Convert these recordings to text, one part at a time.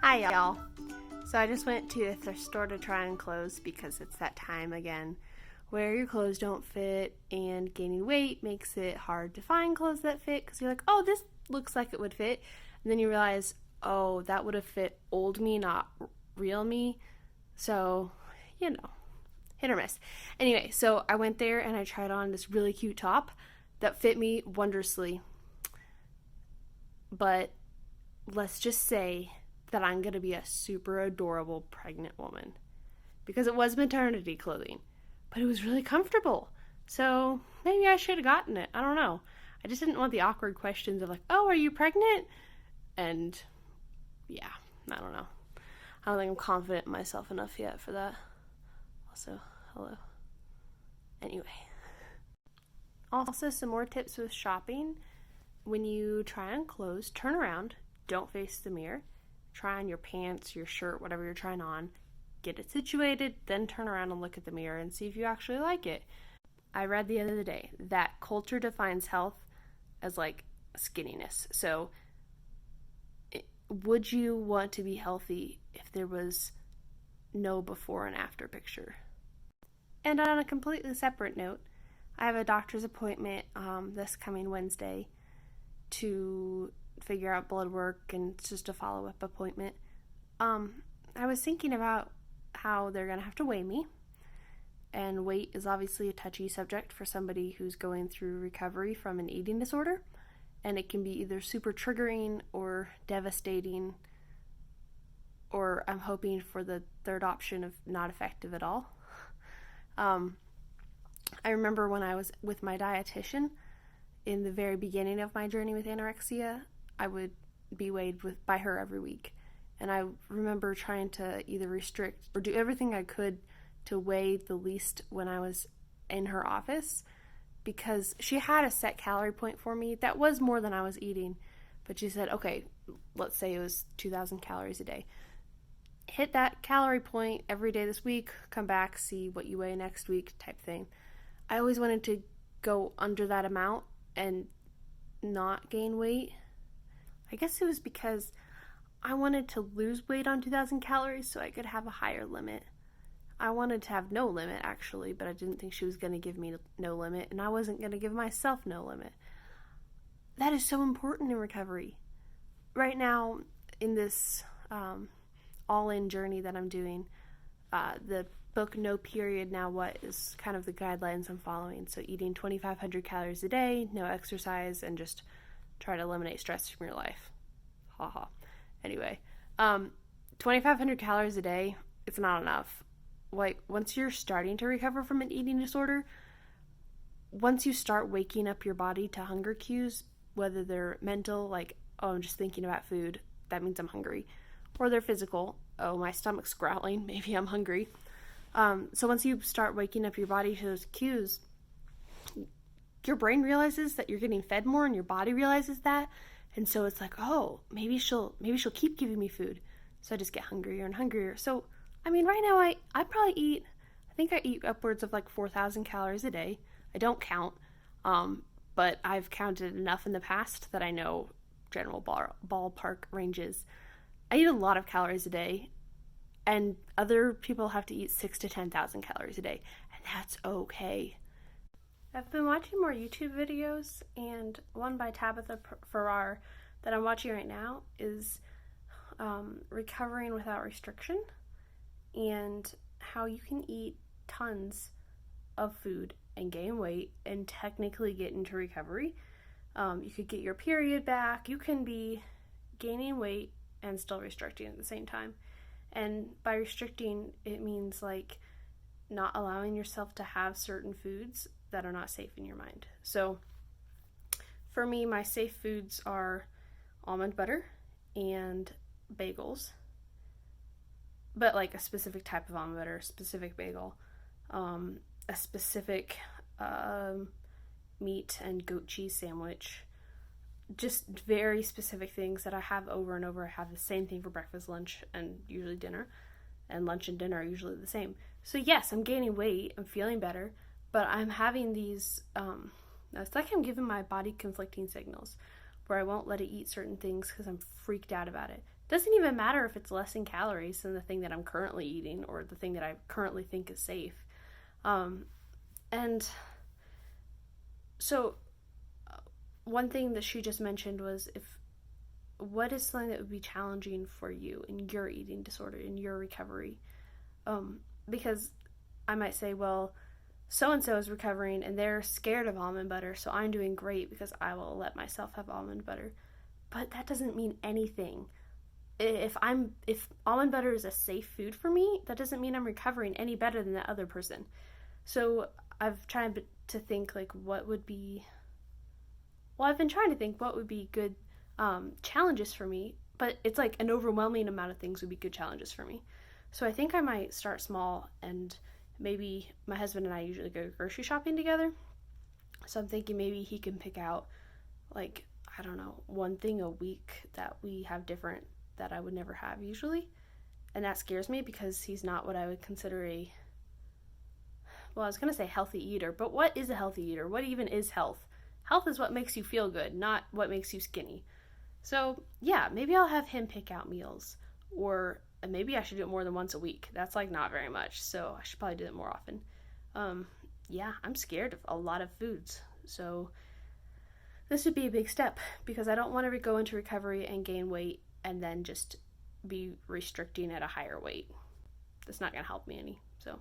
Hi y'all. So I just went to the thrift store to try on clothes because it's that time again where your clothes don't fit and gaining weight makes it hard to find clothes that fit because you're like, oh, this looks like it would fit. And then you realize, oh, that would have fit old me, not real me. So, hit or miss. Anyway, so I went there and I tried on this really cute top that fit me wondrously. But let's just say that I'm going to be a super adorable pregnant woman because it was maternity clothing, but it was really comfortable. So maybe I should have gotten it. I don't know. I just didn't want the awkward questions of like, oh, are you pregnant? And yeah, I don't know. I don't think I'm confident in myself enough yet for that. Also, hello. Anyway. Also, some more tips with shopping. When you try on clothes, turn around. Don't face the mirror. Try on your pants, your shirt, whatever you're trying on. Get it situated, then turn around and look at the mirror and see if you actually like it. I read the other day that culture defines health as like skinniness. So would you want to be healthy if there was no before and after picture? And on a completely separate note, I have a doctor's appointment this coming Wednesday to figure out blood work, and it's just a follow-up appointment. I was thinking about how they're going to have to weigh me, and weight is obviously a touchy subject for somebody who's going through recovery from an eating disorder, and it can be either super triggering or devastating, or I'm hoping for the third option of not effective at all. I remember when I was with my dietitian in the very beginning of my journey with anorexia, I would be weighed by her every week. And I remember trying to either restrict or do everything I could to weigh the least when I was in her office, because she had a set calorie point for me that was more than I was eating. But she said, okay, let's say it was 2,000 calories a day. Hit that calorie point every day this week, come back, see what you weigh next week type thing. I always wanted to go under that amount and not gain weight. I guess it was because I wanted to lose weight on 2,000 calories so I could have a higher limit. I wanted to have no limit, actually, but I didn't think she was going to give me no limit, and I wasn't going to give myself no limit. That is so important in recovery. Right now, in this all-in journey that I'm doing, the book No Period Now What is kind of the guidelines I'm following. So eating 2,500 calories a day, no exercise, and just try to eliminate stress from your life. Haha. Anyway, 2,500 calories a day, it's not enough. Like, once you're starting to recover from an eating disorder, once you start waking up your body to hunger cues, whether they're mental, like, oh, I'm just thinking about food, that means I'm hungry, or they're physical, oh, my stomach's growling, maybe I'm hungry. So once you start waking up your body to those cues, your brain realizes that you're getting fed more and your body realizes that. And so it's like, oh, maybe she'll keep giving me food. So I just get hungrier and hungrier. So, I mean, right now I probably I eat upwards of like 4,000 calories a day. I don't count, but I've counted enough in the past that I know general ballpark ranges. I eat a lot of calories a day, and other people have to eat 6,000 to 10,000 calories a day, and that's okay. I've been watching more YouTube videos, and one by Tabitha Farrar that I'm watching right now is recovering without restriction, and how you can eat tons of food and gain weight and technically get into recovery. You could get your period back. You can be gaining weight and still restricting at the same time. And by restricting, it means like not allowing yourself to have certain foods that are not safe in your mind. So for me, my safe foods are almond butter and bagels, but like a specific type of almond butter, a specific bagel, a specific meat and goat cheese sandwich, just very specific things that I have over and over. I have the same thing for breakfast, lunch, and usually dinner, and lunch and dinner are usually the same. So yes, I'm gaining weight, I'm feeling better, but I'm having these, it's like I'm giving my body conflicting signals where I won't let it eat certain things because I'm freaked out about it. Doesn't even matter if it's less in calories than the thing that I'm currently eating or the thing that I currently think is safe. Um, and so, one thing that she just mentioned was if what is something that would be challenging for you in your eating disorder, in your recovery? Because I might say, well, so and so is recovering and they're scared of almond butter, so I'm doing great because I will let myself have almond butter. But that doesn't mean anything. If almond butter is a safe food for me, that doesn't mean I'm recovering any better than that other person. So I've tried to think like what would be. Well, I've been trying to think what would be good challenges for me, but it's like an overwhelming amount of things would be good challenges for me. So I think I might start small, and maybe my husband and I usually go grocery shopping together. So I'm thinking maybe he can pick out, like, I don't know, one thing a week that we have different that I would never have usually. And that scares me because he's not what I would consider a, well, I was going to say healthy eater, but what is a healthy eater? What even is health? Health is what makes you feel good, not what makes you skinny. So, yeah, maybe I'll have him pick out meals. Or maybe I should do it more than once a week. That's like not very much, so I should probably do it more often. Yeah, I'm scared of a lot of foods. So, this would be a big step because I don't want to go into recovery and gain weight and then just be restricting at a higher weight. That's not going to help me any. So,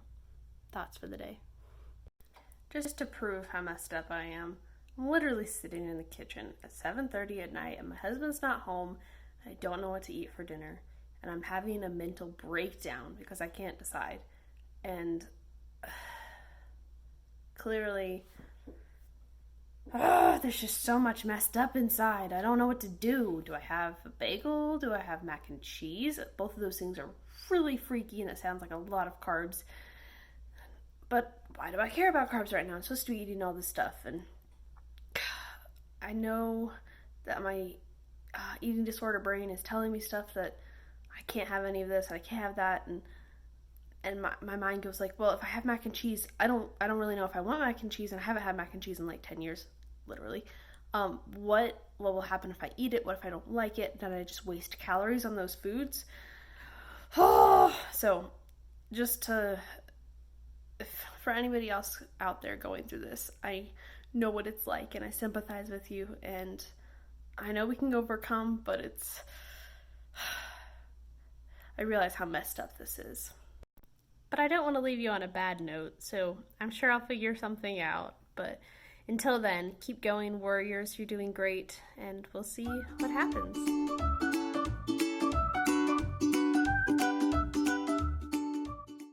thoughts for the day. Just to prove how messed up I am, I'm literally sitting in the kitchen at 7:30 at night and my husband's not home. And I don't know what to eat for dinner. And I'm having a mental breakdown because I can't decide. And clearly, there's just so much messed up inside. I don't know what to do. Do I have a bagel? Do I have mac and cheese? Both of those things are really freaky and it sounds like a lot of carbs. But why do I care about carbs right now? I'm supposed to be eating all this stuff. And I know that my eating disorder brain is telling me stuff that I can't have any of this and I can't have that, and my mind goes like, well, if I have mac and cheese, I don't really know if I want mac and cheese, and I haven't had mac and cheese in like 10 years, literally. What will happen if I eat it? What if I don't like it? Then I just waste calories on those foods. So just to, for anybody else out there going through this, I know what it's like and I sympathize with you, and I know we can overcome, but it's I realize how messed up this is. But I don't want to leave you on a bad note, so I'm sure I'll figure something out. But until then, keep going, warriors. You're doing great, and we'll see what happens.